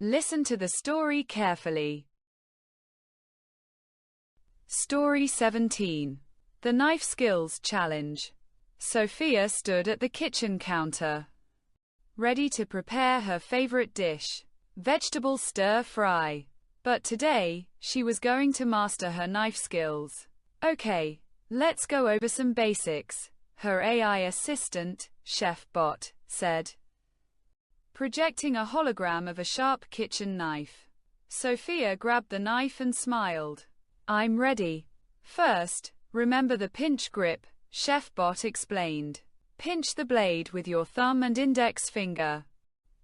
Listen to the story carefully. Story 17. The Knife Skills Challenge. Sophia stood at the kitchen counter, ready to prepare her favorite dish, vegetable stir-fry. But today, she was going to master her knife skills. Okay, let's go over some basics, her AI assistant, Chef Bot, said, projecting a hologram of a sharp kitchen knife. Sophia grabbed the knife and smiled. I'm ready. First, remember the pinch grip, Chef Bot explained. Pinch the blade with your thumb and index finger.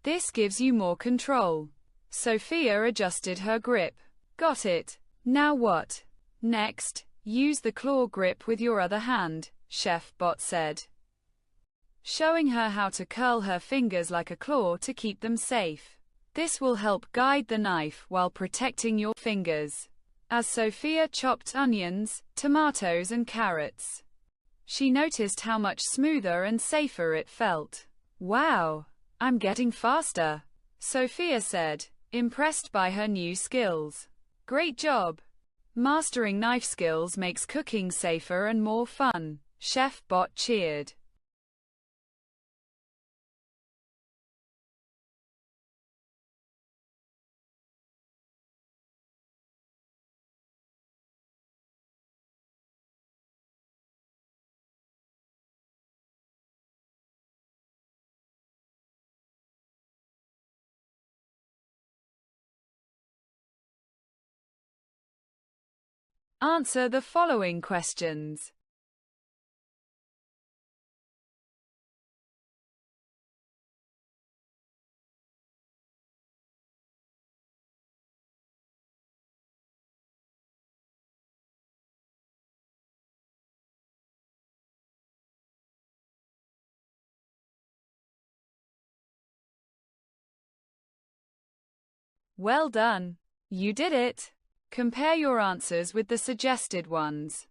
This gives you more control. Sophia adjusted her grip. Got it. Now what? Next, use the claw grip with your other hand, Chef Bot said, showing her how to curl her fingers like a claw to keep them safe. This will help guide the knife while protecting your fingers. As Sophia chopped onions, tomatoes and carrots, she noticed how much smoother and safer it felt. Wow, I'm getting faster, Sophia said, impressed by her new skills. Great job. Mastering knife skills makes cooking safer and more fun, Chef Bot cheered. Answer the following questions. Well done. You did it. Compare your answers with the suggested ones.